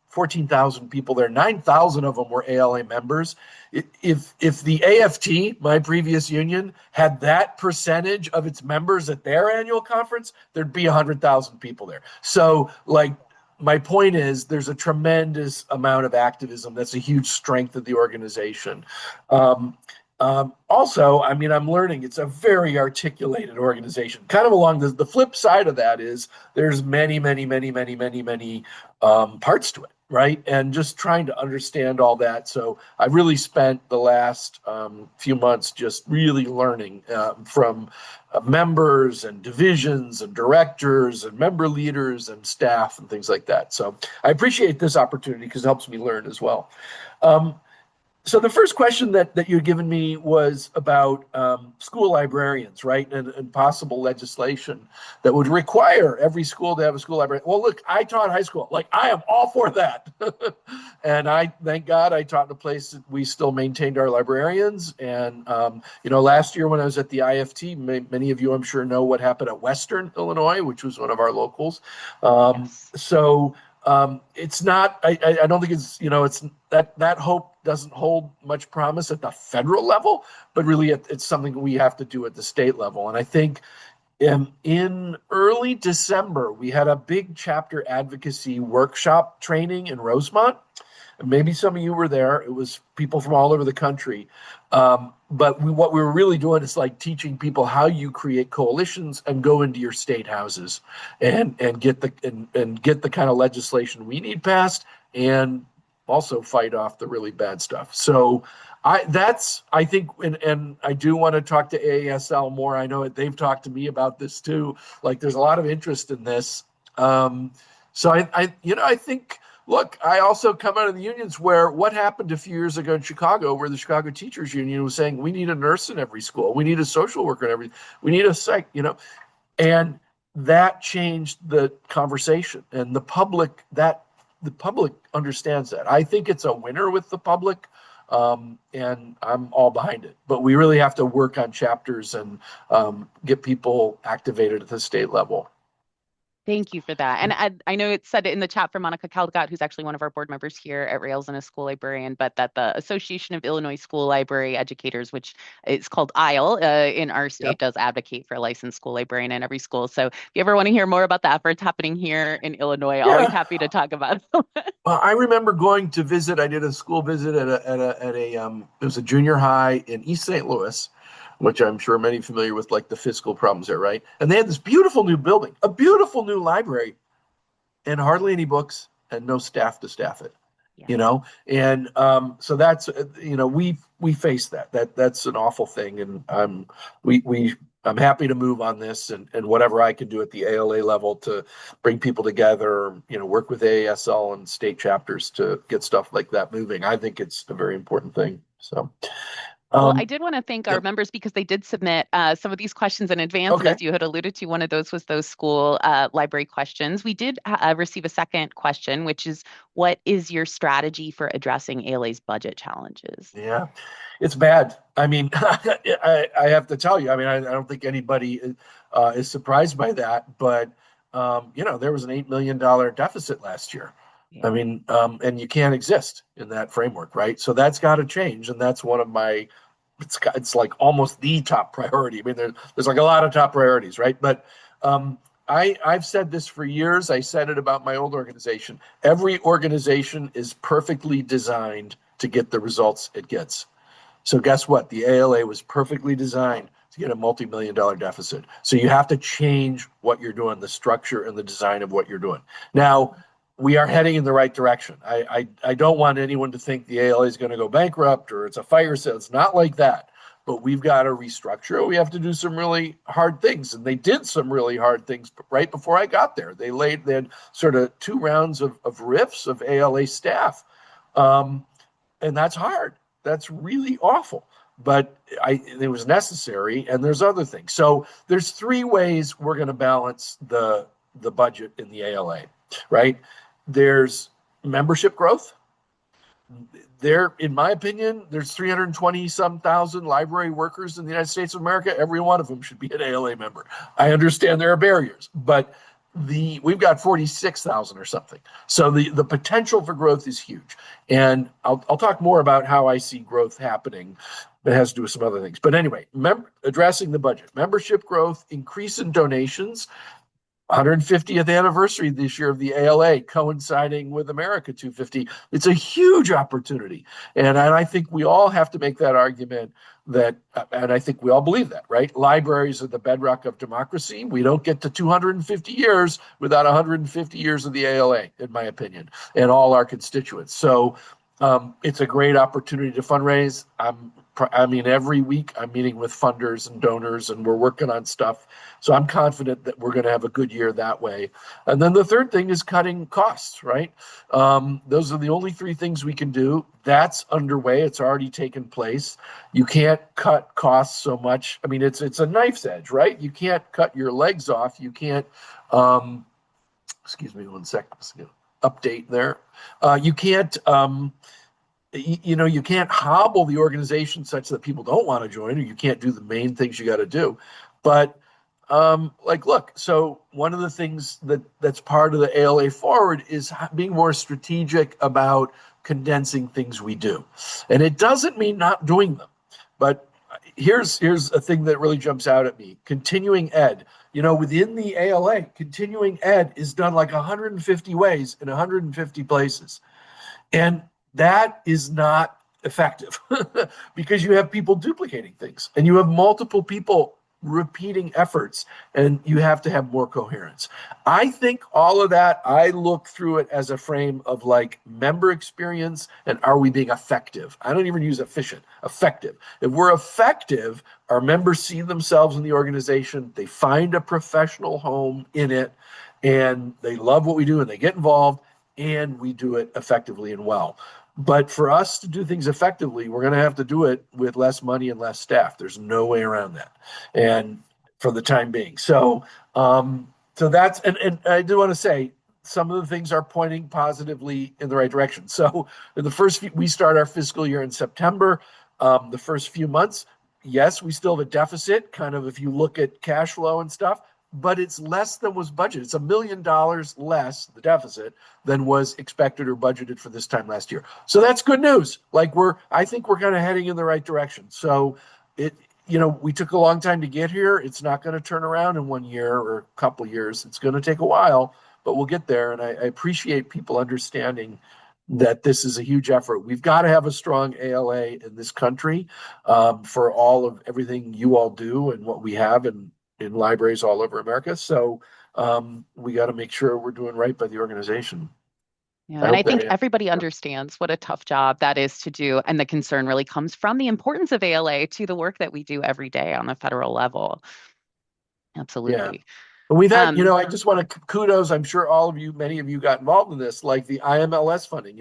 14,000 people there. 9,000 of them were ALA members. If the AFT, my previous union, had that percentage of its members at their annual conference, there'd be 100,000 people there. So, my point is there's a tremendous amount of activism. That's a huge strength of the organization. Also, I mean, I'm learning it's a very articulated organization. Kind of along the flip side of that is there's many parts to it, right? And just trying to understand all that. So I really spent the last few months just really learning from members and divisions and directors and member leaders and staff and things like that. So I appreciate this opportunity because it helps me learn as well. So the first question that you'd given me was about school librarians, right? And possible legislation that would require every school to have a school librarian. Well, look, I taught high school. I am all for that. And thank God I taught in a place that we still maintained our librarians. And, last year when I was at the IFT, many of you I'm sure know what happened at Western Illinois, which was one of our locals. Yes. So it's not, I don't think it's, it's that hope doesn't hold much promise at the federal level, but really it's something we have to do at the state level. And I think in early December, we had a big chapter advocacy workshop training in Rosemont. Maybe some of you were there. It was people from all over the country. But what we were really doing is teaching people how you create coalitions and go into your state houses and get the kind of legislation we need passed and also fight off the really bad stuff. So I think, and I do want to talk to AASL more. I know they've talked to me about this too. There's a lot of interest in this. So I think, look, I also come out of the unions where what happened a few years ago in Chicago, where the Chicago Teachers Union was saying, we need a nurse in every school. We need a social worker in every, we need a psych, and that changed the conversation, and the public understands that. I think it's a winner with the public. And I'm all behind it, but we really have to work on chapters and get people activated at the state level. Thank you for that. And I know it said in the chat from Monica Caldecott, who's actually one of our board members here at Rails and a school librarian, but that the Association of Illinois School Library Educators, which is called ISLE in our state, Yep. does advocate for a licensed school librarian in every school. So if you ever want to hear more about the efforts happening here in Illinois, always happy to talk about it. Well, I remember going to visit. I did a school visit at it was a junior high in East St. Louis, which I'm sure many familiar with, like the fiscal problems there, right? And they had this beautiful new building, a beautiful new library, and hardly any books and no staff to staff it. Yeah. And so that's we face that. That's an awful thing, and I'm happy to move on this and whatever I can do at the ALA level to bring people together, work with AASL and state chapters to get stuff like that moving. I think it's a very important thing. So. Well, I did want to thank our members because they did submit some of these questions in advance. Okay. And as you had alluded to, one of those was those school library questions. We did receive a second question, which is, what is your strategy for addressing ALA's budget challenges? Yeah, it's bad. I mean, I have to tell you, I don't think anybody is surprised by that, but, there was an $8 million deficit last year. Yeah. And you can't exist in that framework, right? So that's got to change. And that's one of my, it's like almost the top priority. There's like a lot of top priorities, right? But I've said this for years. I said it about my old organization. Every organization is perfectly designed to get the results it gets. So guess what? The ALA was perfectly designed to get a multi-million-dollar deficit. So you have to change what you're doing, the structure and the design of what you're doing. Now, we are heading in the right direction. I don't want anyone to think the ALA is going to go bankrupt or it's a fire sale. It's not like that. But we've got to restructure. We have to do some really hard things. And they did some really hard things right before I got there. They had sort of 2 rounds of riffs of ALA staff. And that's hard. That's really awful. But it was necessary. And there's other things. So there's 3 ways we're going to balance the budget in the ALA, right? There's membership growth. There, in my opinion, there's 320-some thousand library workers in the United States of America. Every one of them should be an ALA member. I understand there are barriers, but we've got 46,000 or something. So the potential for growth is huge. And I'll talk more about how I see growth happening. It has to do with some other things. But anyway, addressing the budget, membership growth, increase in donations. 150th anniversary this year of the ALA, coinciding with America 250. It's a huge opportunity. And I think we all have to make that argument and I think we all believe that, right? Libraries are the bedrock of democracy. We don't get to 250 years without 150 years of the ALA, in my opinion, and all our constituents. So it's a great opportunity to fundraise. Every week I'm meeting with funders and donors and we're working on stuff. So I'm confident that we're going to have a good year that way. And then the third thing is cutting costs, right? Those are the only 3 things we can do. That's underway. It's already taken place. You can't cut costs so much. It's a knife's edge, right? You can't cut your legs off. You can't, excuse me one second, update there. You can't, you can't hobble the organization such that people don't want to join, or you can't do the main things you got to do. But look, so one of the things that's part of the ALA Forward is being more strategic about condensing things we do. And it doesn't mean not doing them. But here's a thing that really jumps out at me. Continuing ed. Within the ALA, continuing ed is done like 150 ways in 150 places. And that is not effective because you have people duplicating things and you have multiple people repeating efforts and you have to have more coherence. I think all of that, I look through it as a frame of like member experience and are we being effective? I don't even use efficient, effective. If we're effective, our members see themselves in the organization, they find a professional home in it and they love what we do and they get involved and we do it effectively and well. But for us to do things effectively, we're going to have to do it with less money and less staff. There's no way around that. And for the time being. So that's, and I do want to say, some of the things are pointing positively in the right direction. So in we start our fiscal year in September. The first few months, yes, we still have a deficit, kind of if you look at cash flow and stuff, but it's less than was budgeted. It's $1 million less, the deficit, than was expected or budgeted for this time last year. So that's good news. Like I think we're kind of heading in the right direction. So we took a long time to get here. It's not going to turn around in 1 year or a couple of years. It's going to take a while, but we'll get there. And I appreciate people understanding that this is a huge effort. We've got to have a strong ALA in this country for all of everything you all do and what we have in libraries all over America. So we got to make sure we're doing right by the organization. Yeah, and I think everybody understands what a tough job that is to do. And the concern really comes from the importance of ALA to the work that we do every day on the federal level. Absolutely. Yeah. We've had, I just want to kudos. I'm sure many of you got involved in this, like the IMLS funding.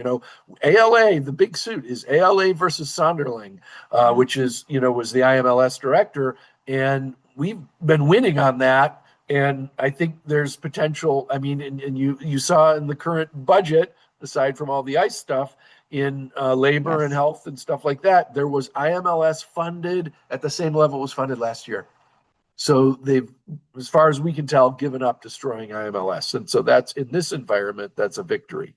ALA, the big suit is ALA versus Sonderling, which is, was the IMLS director. And we've been winning on that. And I think there's potential. I mean, and you saw in the current budget, aside from all the ICE stuff, in labor and health and stuff like that, there was IMLS funded at the same level it was funded last year. So they've, as far as we can tell, given up destroying IMLS. And so that's, in this environment, that's a victory.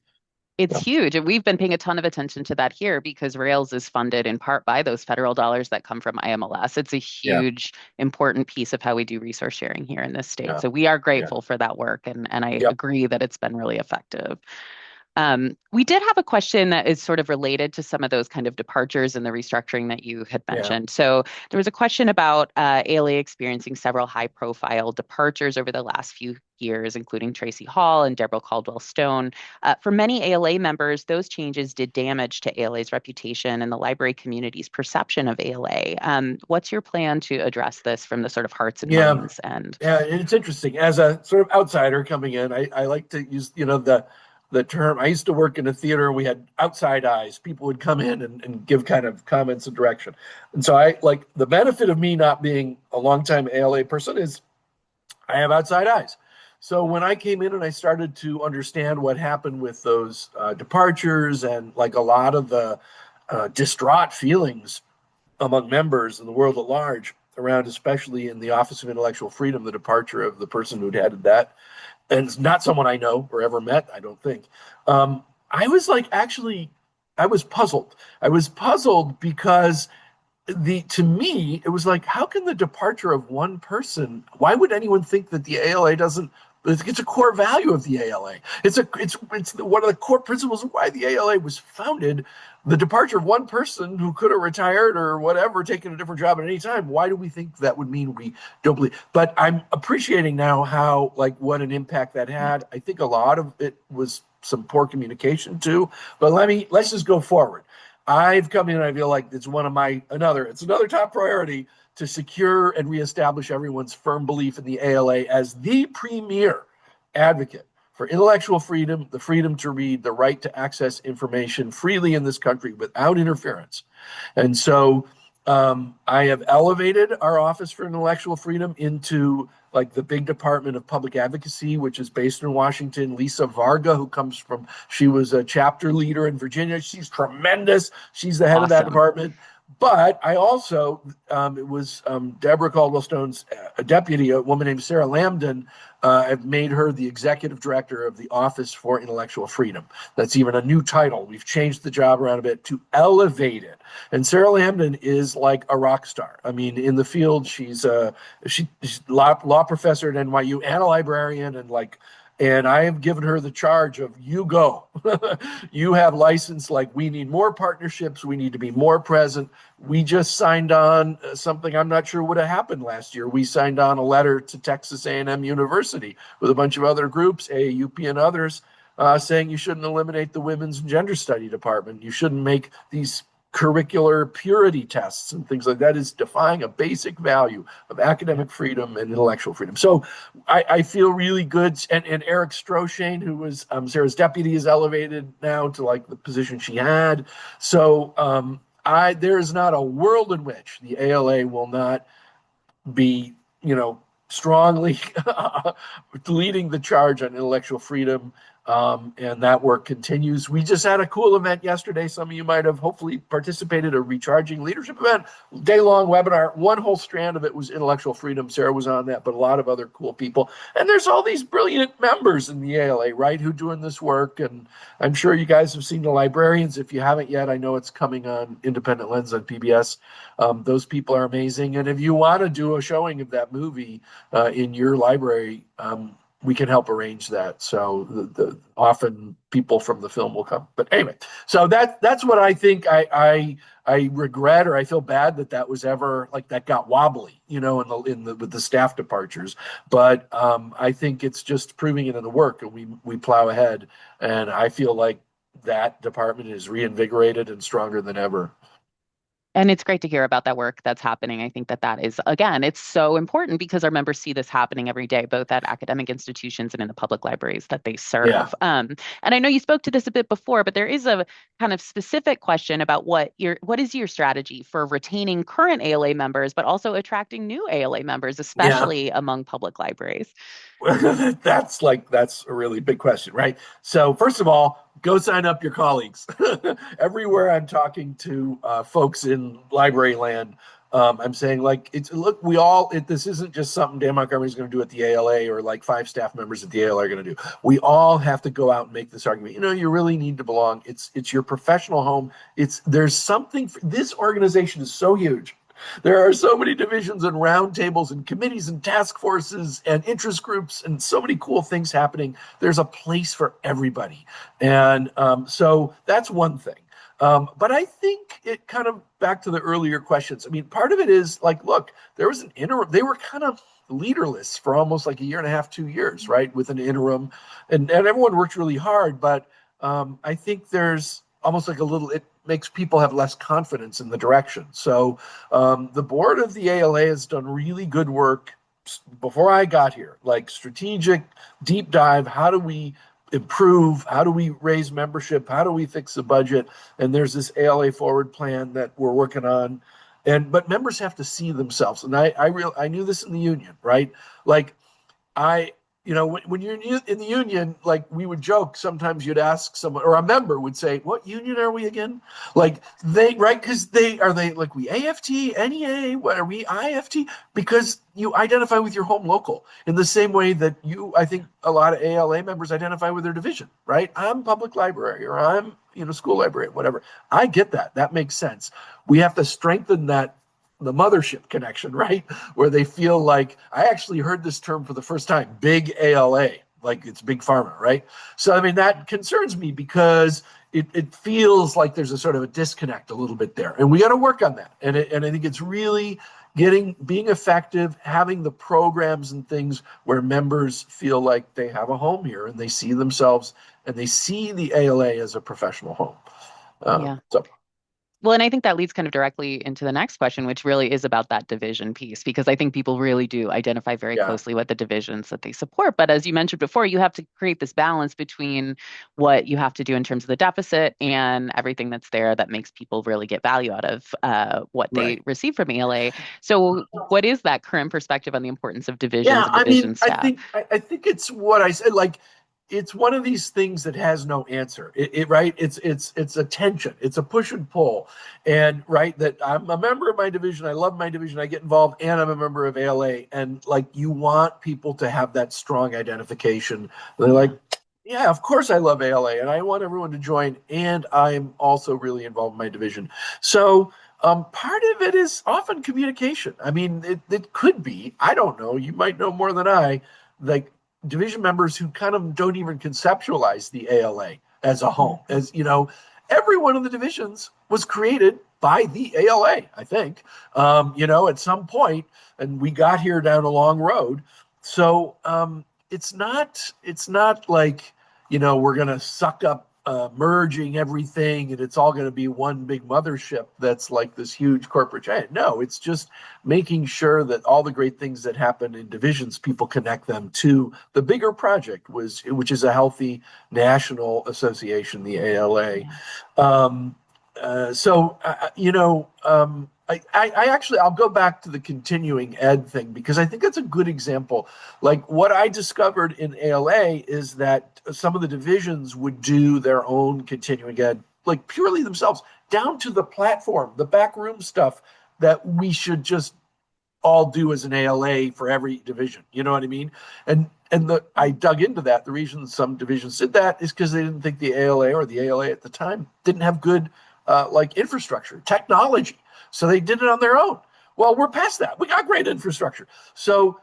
It's huge. And we've been paying a ton of attention to that here because Rails is funded in part by those federal dollars that come from IMLS. It's a huge, important piece of how we do resource sharing here in this state. So we are grateful for that work. And I agree that it's been really effective. We did have a question that is sort of related to some of those kind of departures and the restructuring that you had mentioned. So there was a question about ALA experiencing several high-profile departures over the last few years, including Tracy Hall and Deborah Caldwell Stone. For many ALA members, those changes did damage to ALA's reputation and the library community's perception of ALA. What's your plan to address this from the sort of hearts and minds end? Yeah, it's interesting. As a sort of outsider coming in, I like to use, the term. I used to work in a theater and we had outside eyes. People would come in and give kind of comments and direction. And so the benefit of me not being a longtime ALA person is I have outside eyes. So when I came in and I started to understand what happened with those departures and like a lot of the distraught feelings among members in the world at large around, especially in the Office of Intellectual Freedom, the departure of the person who'd headed that, and it's not someone I know or ever met, I don't think. I was I was puzzled. I was puzzled because to me, it was like, how can the departure of one person, why would anyone think that the ALA doesn't, it's a core value of the ALA. It's one of the core principles of why the ALA was founded. The departure of one person who could have retired or whatever, taken a different job at any time. Why do we think that would mean we don't believe? But I'm appreciating now how, what an impact that had. I think a lot of it was some poor communication too. But let's just go forward. I've come in and I feel like it's another top priority to secure and reestablish everyone's firm belief in the ALA as the premier advocate for intellectual freedom, the freedom to read, the right to access information freely in this country without interference. And so I have elevated our Office for Intellectual Freedom into the big Department of Public Advocacy, which is based in Washington. Lisa Varga, she was a chapter leader in Virginia. She's tremendous. She's the head of that department. But I also, it was Deborah Caldwell Stone's deputy, a woman named Sarah Lambden. I've made her the executive director of the Office for Intellectual Freedom. That's even a new title. We've changed the job around a bit to elevate it. And Sarah Lambden is like a rock star. I mean, in the field, she's law professor at NYU and a librarian, and I have given her the charge of, you go. You have license. We need more partnerships. We need to be more present. We just signed on something I'm not sure would have happened last year. We signed on a letter to Texas A&M University with a bunch of other groups, AAUP and others, saying you shouldn't eliminate the Women's and Gender Study Department. You shouldn't make these curricular purity tests and things like that. Is defying a basic value of academic freedom and intellectual freedom. So I feel really good. And Eric Stroshane, who was Sarah's deputy, is elevated now to the position she had. So there is not a world in which the ALA will not be, strongly leading the charge on intellectual freedom And that work continues. We just had a cool event yesterday. Some of you might have hopefully participated, a Recharging Leadership event, day-long webinar. One whole strand of it was intellectual freedom. Sarah was on that, but a lot of other cool people. And there's all these brilliant members in the ALA, right, who are doing this work. And I'm sure you guys have seen The Librarians. If you haven't yet, I know it's coming on Independent Lens on PBS. Those people are amazing. And if you want to do a showing of that movie in your library, we can help arrange that. So often people from the film will come. But anyway, so that's what I think I regret, or I feel bad that was ever like that got wobbly, with the staff departures. But I think it's just proving it in the work, and we plow ahead. And I feel like that department is reinvigorated and stronger than ever. And it's great to hear about that work that's happening. I think that is, again, it's so important because our members see this happening every day, both at academic institutions and in the public libraries that they serve. Yeah. And I know you spoke to this a bit before, but there is a kind of specific question about what is your strategy for retaining current ALA members, but also attracting new ALA members, especially among public libraries? That's a really big question, right? So first of all, go sign up your colleagues. Everywhere I'm talking to folks in library land, I'm saying this isn't just something Dan Montgomery is going to do at the ALA, or like 5 staff members at the ALA are going to do. We all have to go out and make this argument. You really need to belong. It's your professional home. There's something. This organization is so huge. There are so many divisions and roundtables and committees and task forces and interest groups and so many cool things happening. There's a place for everybody. And so that's one thing. But I think it kind of back to the earlier questions. I mean, part of it is like, look, there was an interim. They were kind of leaderless for almost like a year and a half, 2 years, right? With an interim, and everyone worked really hard. But I think there's almost like it makes people have less confidence in the direction. So the board of the ALA has done really good work before I got here, like strategic deep dive. How do we improve? How do we raise membership? How do we fix the budget? And there's this ALA Forward plan that we're working on. But members have to see themselves. And I knew this in the union, right? Like when you're in the union, like we would joke, sometimes you'd ask someone, or a member would say, what union are we again? Like because they like we AFT, NEA, what are we IFT? Because you identify with your home local in the same way that I think a lot of ALA members identify with their division, right? I'm public library, or I'm, school library, whatever. I get that. That makes sense. We have to strengthen the mothership connection, right? Where they feel like, I actually heard this term for the first time, big ALA, like it's big pharma, right? So, I mean, that concerns me because it feels like there's a sort of a disconnect a little bit there. And we got to work on that. And I think it's really being effective, having the programs and things where members feel like they have a home here and they see themselves and they see the ALA as a professional home. Well, and I think that leads kind of directly into the next question, which really is about that division piece, because I think people really do identify very closely with the divisions that they support. But as you mentioned before, you have to create this balance between what you have to do in terms of the deficit and everything that's there that makes people really get value out of what they receive from ALA. So what is that current perspective on the importance of divisions and division staff? I think it's what I said, like, it's one of these things that has no answer. Right? It's a tension. It's a push and pull. And right, that I'm a member of my division. I love my division. I get involved, and I'm a member of ALA. And like, you want people to have that strong identification. They're like, yeah, of course I love ALA, and I want everyone to join. And I'm also really involved in my division. So part of it is often communication. I mean, it could be. I don't know. You might know more than I. Like, division members who kind of don't even conceptualize the ALA as a home. As every one of the divisions was created by the ALA, I think, at some point, and we got here down a long road. So it's not like, we're going to suck up merging everything and it's all going to be one big mothership that's like this huge corporate giant. No, it's just making sure that all the great things that happen in divisions, people connect them to the bigger project, which is a healthy national association, the ALA. I actually, I'll go back to the continuing ed thing because I think that's a good example. Like what I discovered in ALA is that some of the divisions would do their own continuing ed, like purely themselves, down to the platform, the backroom stuff that we should just all do as an ALA for every division. You know what I mean? And I dug into that. The reason some divisions did that is because they didn't think the ALA or the ALA at the time didn't have good like infrastructure, technology. So they did it on their own. Well, we're past that. We got great infrastructure. So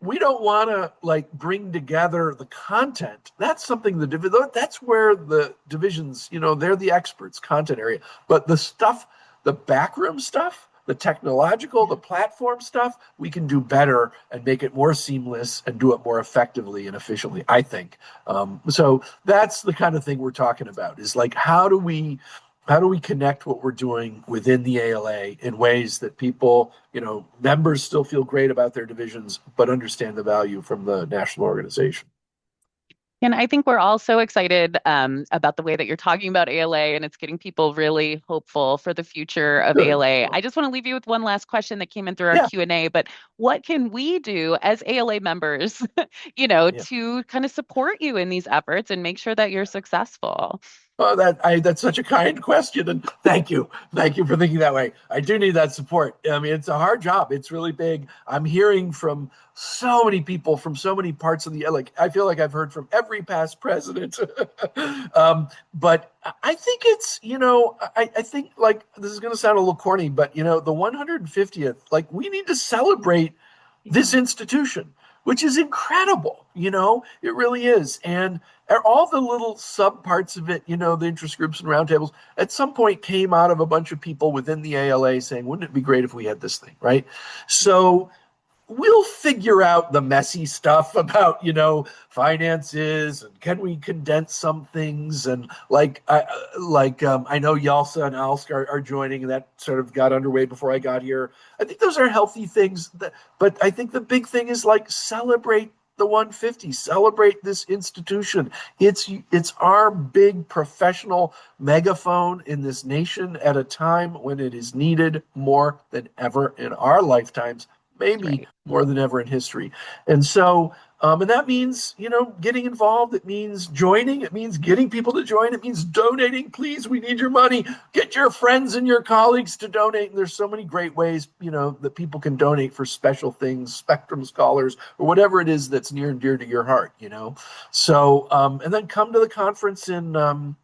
we don't want to like bring together the content. That's something that's where the divisions, they're the experts, content area. But the stuff, the backroom stuff, the technological, the platform stuff, we can do better and make it more seamless and do it more effectively and efficiently, I think. So that's the kind of thing we're talking about is like, how do we connect what we're doing within the ALA in ways that people, members still feel great about their divisions, but understand the value from the national organization? And I think we're all so excited about the way that you're talking about ALA, and it's getting people really hopeful for the future of Good. ALA. I just want to leave you with one last question that came in through our Yeah. Q&A, but what can we do as ALA members, Yeah. to kind of support you in these efforts and make sure that you're successful? Oh, that's such a kind question, and thank you for thinking that way. I do need that support. I mean, it's a hard job. It's really big. I'm hearing from so many people from so many parts of the like. I feel like I've heard from every past president. But I think it's I think like this is going to sound a little corny, but the 150th, like we need to celebrate this institution, which is incredible. It really is. And all the little sub parts of it, the interest groups and roundtables, at some point came out of a bunch of people within the ALA saying, wouldn't it be great if we had this thing, right? So we'll figure out the messy stuff about finances and can we condense some things and I know Yalsa and Alsk are joining, and that sort of got underway before I got here. I think those are healthy things but I think the big thing is like celebrate the 150, celebrate this institution. It's our big professional megaphone in this nation at a time when it is needed more than ever in our lifetimes, maybe Right. more than ever in history. And so, and that means, getting involved. It means joining. It means getting people to join. It means donating. Please, we need your money. Get your friends and your colleagues to donate. And there's so many great ways, that people can donate for special things, Spectrum Scholars, or whatever it is that's near and dear to your heart, So, and then come to the conference in the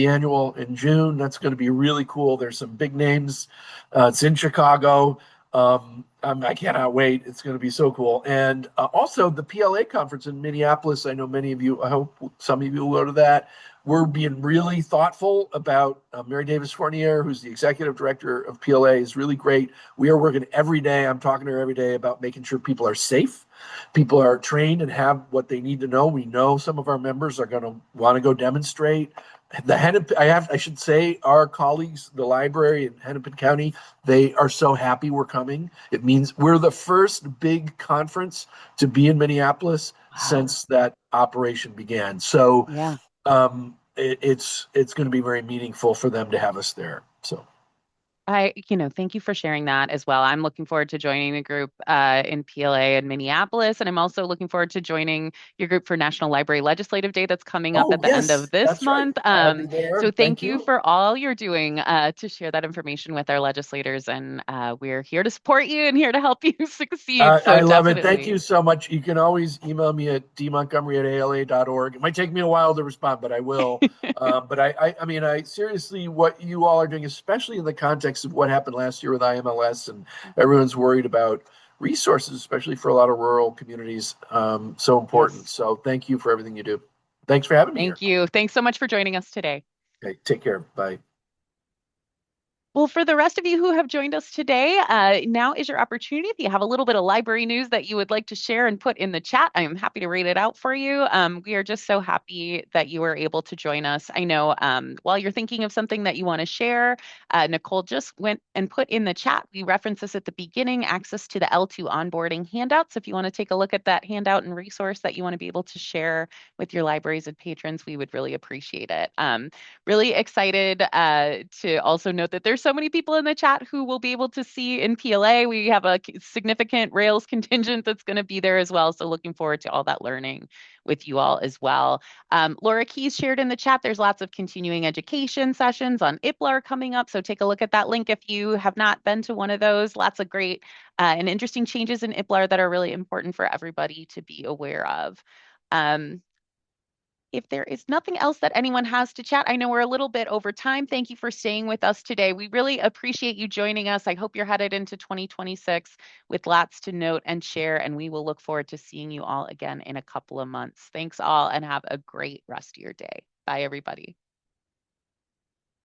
annual in June. That's going to be really cool. There's some big names. It's in Chicago. I cannot wait. It's going to be so cool. And also the PLA conference in Minneapolis. I know many of you, I hope some of you will go to that. We're being really thoughtful about Mary Davis Fournier, who's the executive director of PLA, is really great. We are working every day. I'm talking to her every day about making sure people are safe, people are trained and have what they need to know. We know some of our members are going to want to go demonstrate. I should say, our colleagues, the library in Hennepin County, they are so happy we're coming. It means we're the first big conference to be in Minneapolis since that operation began. So Yeah. it's going to be very meaningful for them to have us there. So Thank you for sharing that as well. I'm looking forward to joining the group in PLA in Minneapolis, and I'm also looking forward to joining your group for National Library Legislative Day that's coming up oh at the end yes, of this that's right. month. I'll be there. So thank Thank you you. for all you're doing to share that information with our legislators, and we're here to support you and here to help you succeed. So I love it. Thank definitely. you so much. You can always email me at dmontgomery@ala.org. It might take me a while to respond, but I will. But I mean, I seriously, what you all are doing, especially in the context of what happened last year with IMLS, and everyone's worried about resources, especially for a lot of rural communities. So important. Yes. So thank you for everything you do. Thanks for having me here. Thank you. Thanks so much for joining us today. Okay, take care. Bye. Well, for the rest of you who have joined us today, now is your opportunity. If you have a little bit of library news that you would like to share and put in the chat, I am happy to read it out for you. We are just so happy that you were able to join us. I know while you're thinking of something that you want to share, Nicole just went and put in the chat. We referenced this at the beginning, access to the L2 onboarding handout. So if you want to take a look at that handout and resource that you want to be able to share with your libraries and patrons, we would really appreciate it. Really excited to also note that there's so many people in the chat who will be able to see in PLA. We have a significant Rails contingent that's going to be there as well. So looking forward to all that learning with you all as well. Laura Keys shared in the chat, there's lots of continuing education sessions on IPLAR coming up. So take a look at that link if you have not been to one of those. Lots of great and interesting changes in IPLAR that are really important for everybody to be aware of. If there is nothing else that anyone has to chat, I know we're a little bit over time. Thank you for staying with us today. We really appreciate you joining us. I hope you're headed into 2026 with lots to note and share, and we will look forward to seeing you all again in a couple of months. Thanks all, and have a great rest of your day. Bye, everybody.